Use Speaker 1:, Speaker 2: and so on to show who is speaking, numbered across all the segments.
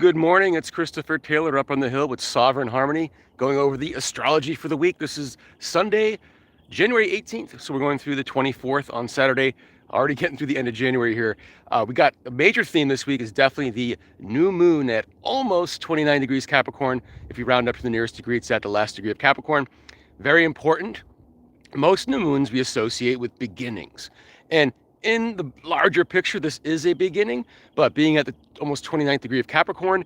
Speaker 1: Good morning, it's Christopher Taylor up on the hill with Sovereign Harmony, going over the astrology for the week. This is Sunday, January 18th, so we're going through the 24th on Saturday, already getting through the end of January here. We got a major theme this week is definitely the new moon at almost 29 degrees Capricorn. If you round up to the nearest degree, it's at the last degree of Capricorn. Very important. Most new moons we associate with beginnings. And in the larger picture, this is a beginning, but being at the almost 29th degree of Capricorn,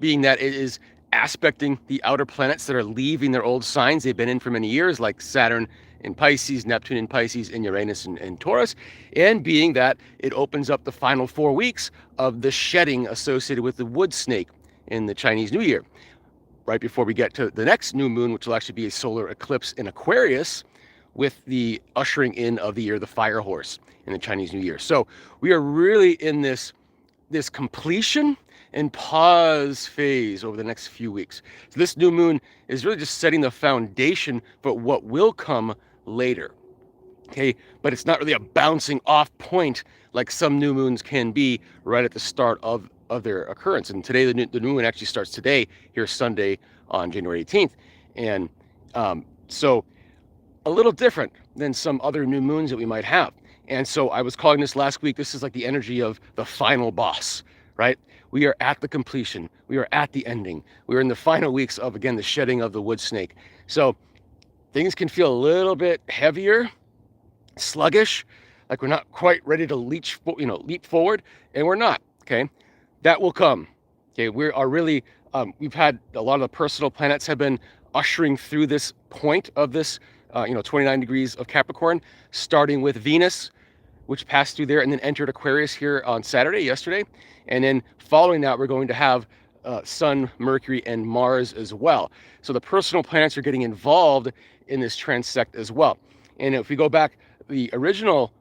Speaker 1: being that it is aspecting the outer planets that are leaving their old signs they've been in for many years, like Saturn in Pisces, Neptune in Pisces, and Uranus in Taurus, and being that it opens up the final 4 weeks of the shedding associated with the wood snake in the Chinese New Year. Right before we get to the next new moon, which will actually be a solar eclipse in Aquarius, with the ushering in of the year, the fire horse in the Chinese New Year. So we are really in this completion and pause phase over the next few weeks. So this new moon is really just setting the foundation for what will come later. Okay, but it's not really a bouncing off point like some new moons can be right at the start of their occurrence. And today, the new moon actually starts today, here Sunday on January 18th. And so a little different than some other new moons that we might have. And so I was calling this last week, this is like the energy of the final boss, right? We are at the completion. We are at the ending. We're in the final weeks of, again, the shedding of the wood snake. So things can feel a little bit heavier, sluggish, like we're not quite ready to leap forward, and we're not, okay? That will come, okay? We are really, we've had a lot of the personal planets have been ushering through this point of this 29 degrees of Capricorn, starting with Venus, which passed through there and then entered Aquarius here on yesterday. And then following that, we're going to have Sun, Mercury, and Mars as well. So the personal planets are getting involved in this transect as well. And if we go back, the original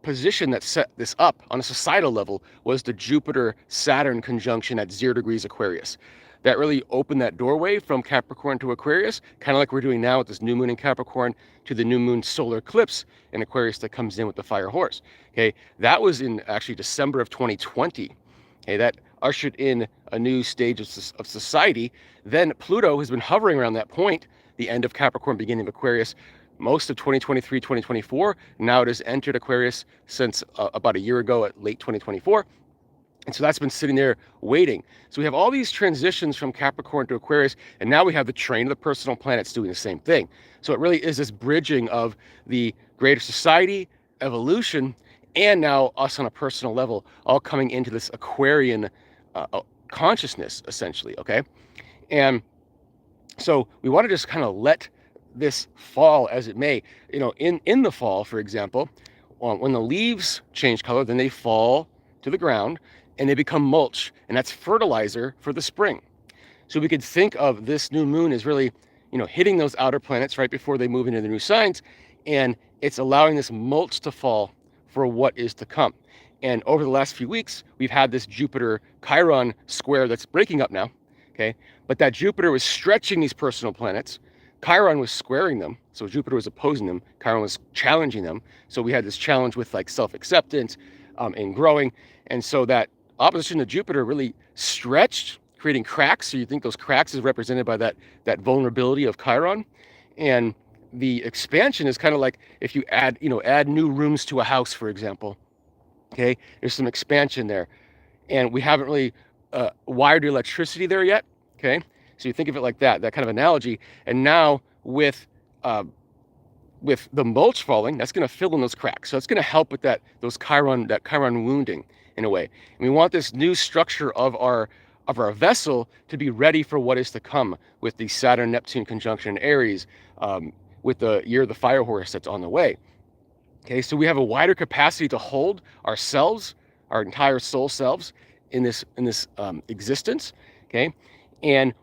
Speaker 1: position that set this up on a societal level was the Jupiter-Saturn conjunction at 0 degrees Aquarius. That really opened that doorway from Capricorn to Aquarius, kind of like we're doing now with this new moon in Capricorn to the new moon solar eclipse in Aquarius that comes in with the fire horse. Okay, that was in actually December of 2020. Okay, that ushered in a new stage of society. Then Pluto has been hovering around that point, the end of Capricorn, beginning of Aquarius, most of 2023, 2024. Now it has entered Aquarius since about a year ago at late 2024. And so that's been sitting there waiting. So we have all these transitions from Capricorn to Aquarius, and now we have the trine of the personal planets doing the same thing. So it really is this bridging of the greater society, evolution, and now us on a personal level, all coming into this Aquarian consciousness, essentially, okay? And so we want to just kind of let this fall as it may. In the fall, for example, when the leaves change color, then they fall to the ground, and they become mulch, and that's fertilizer for the spring. So we could think of this new moon as really, hitting those outer planets right before they move into the new signs, and it's allowing this mulch to fall for what is to come. And over the last few weeks, we've had this Jupiter-Chiron square that's breaking up now, okay? But that Jupiter was stretching these personal planets. Chiron was squaring them, so Jupiter was opposing them. Chiron was challenging them. So we had this challenge with like self-acceptance and growing, and so that opposition to Jupiter really stretched, creating cracks. So you think those cracks is represented by that vulnerability of Chiron. And the expansion is kind of like if you add new rooms to a house, for example. Okay, there's some expansion there. And we haven't really wired the electricity there yet. Okay, so you think of it like that kind of analogy. And now with the mulch falling, that's going to fill in those cracks. So it's going to help with that Chiron wounding in a way. And we want this new structure of our vessel to be ready for what is to come with the Saturn Neptune conjunction in Aries, with the year of the fire horse that's on the way. Okay, so we have a wider capacity to hold ourselves, our entire soul selves in this existence. Okay, and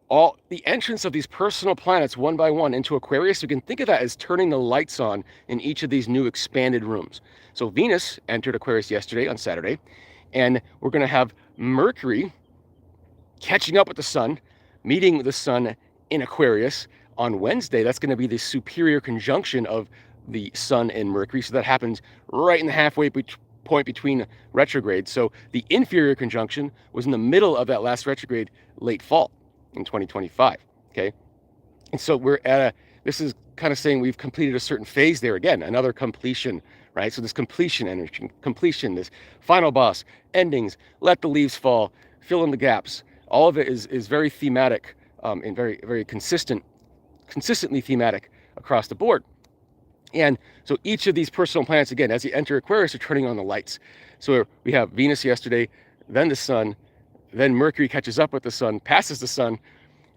Speaker 1: all the entrance of these personal planets one by one into Aquarius, you can think of that as turning the lights on in each of these new expanded rooms. So Venus entered Aquarius yesterday on Saturday, and we're going to have Mercury catching up with the sun, meeting with the sun in Aquarius on Wednesday. That's going to be the superior conjunction of the sun and Mercury. So that happens right in the halfway point between retrogrades. So the inferior conjunction was in the middle of that last retrograde, late fall in 2025. Okay. And so this is kind of saying we've completed a certain phase there again, another completion, right? So this completion energy, completion, this final boss, endings, let the leaves fall, fill in the gaps. All of it is very thematic and very, very consistently thematic across the board. And so each of these personal planets, again, as you enter Aquarius, are turning on the lights. So we have Venus yesterday, then the Sun, then Mercury catches up with the Sun, passes the Sun,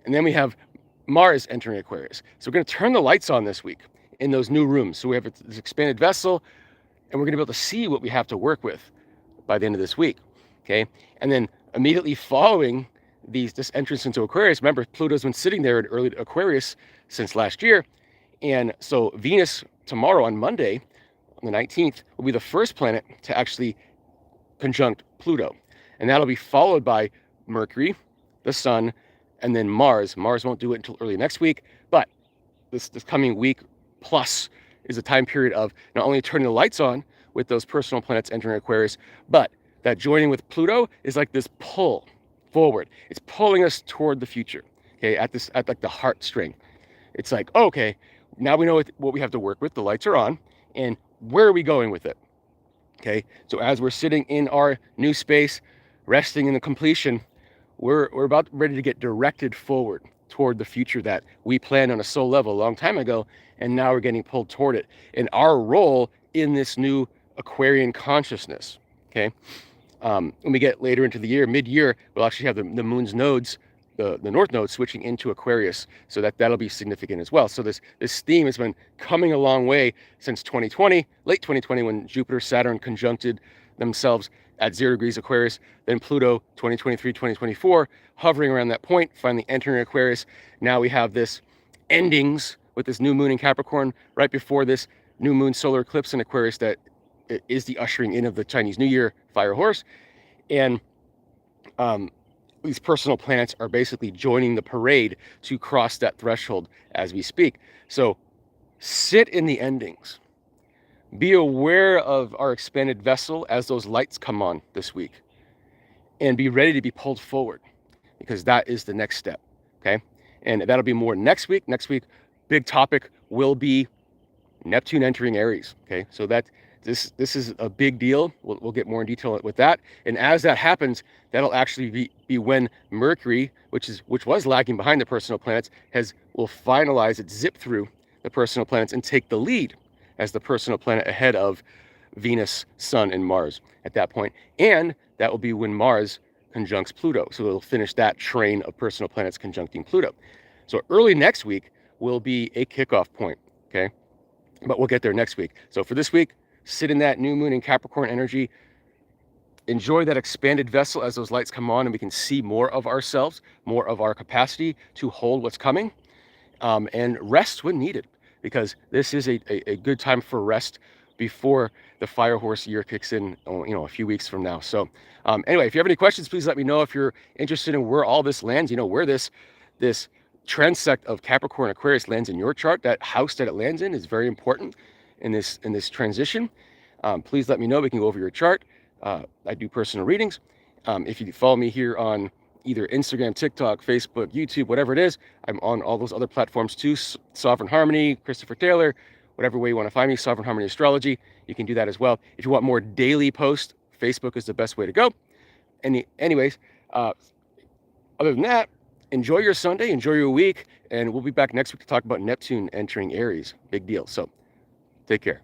Speaker 1: and then we have Mars entering Aquarius. So we're going to turn the lights on this week in those new rooms. So we have this expanded vessel, and we're going to be able to see what we have to work with by the end of this week. Okay, and then immediately following this entrance into Aquarius, remember Pluto's been sitting there in early Aquarius since last year, and so Venus tomorrow on Monday, on the 19th, will be the first planet to actually conjunct Pluto, and that'll be followed by Mercury, the Sun, and then Mars. Mars won't do it until early next week, but this coming week plus is a time period of not only turning the lights on with those personal planets entering Aquarius, but that joining with Pluto is like this pull forward. It's pulling us toward the future. Okay, at like the heartstring. It's like, okay, now we know what we have to work with. The lights are on, and where are we going with it? Okay, so as we're sitting in our new space, resting in the completion, we're about ready to get directed forward toward the future that we planned on a soul level a long time ago, and now we're getting pulled toward it. And our role in this new Aquarian consciousness, okay? When we get later into the year, mid-year, we'll actually have the moon's nodes, the north node switching into Aquarius, so that'll be significant as well. So this theme has been coming a long way since 2020, late 2020, when Jupiter, Saturn conjuncted themselves at 0 degrees Aquarius, then Pluto 2023, 2024, hovering around that point, finally entering Aquarius. Now we have this endings with this new moon in Capricorn right before this new moon solar eclipse in Aquarius that is the ushering in of the Chinese New Year fire horse. And these personal planets are basically joining the parade to cross that threshold as we speak. So sit in the endings. Be aware of our expanded vessel as those lights come on this week, and be ready to be pulled forward, because that is the next step, okay? And that'll be more next week. Next week, big topic will be Neptune entering Aries, okay? So this is a big deal. We'll get more in detail with that. And as that happens, that'll actually be when Mercury, which was lagging behind the personal planets, will finalize its zip through the personal planets and take the lead as the personal planet ahead of Venus, Sun, and Mars at that point. And that will be when Mars conjuncts Pluto. So it'll finish that train of personal planets conjuncting Pluto. So early next week will be a kickoff point, okay? But we'll get there next week. So for this week, sit in that new moon in Capricorn energy. Enjoy that expanded vessel as those lights come on and we can see more of ourselves, more of our capacity to hold what's coming, and rest when needed, because this is a good time for rest before the fire horse year kicks in, a few weeks from now. So anyway, if you have any questions, please let me know. If you're interested in where all this lands, where this transect of Capricorn Aquarius lands in your chart, that house that it lands in is very important in this transition. Please let me know. We can go over your chart. I do personal readings. If you follow me here on either Instagram, TikTok, Facebook, YouTube, whatever it is, I'm on all those other platforms too. Sovereign Harmony, Christopher Taylor, whatever way you want to find me, Sovereign Harmony Astrology, you can do that as well. If you want more daily posts, Facebook is the best way to go. Anyways, other than that, enjoy your Sunday, enjoy your week, and we'll be back next week to talk about Neptune entering Aries. Big deal. So take care.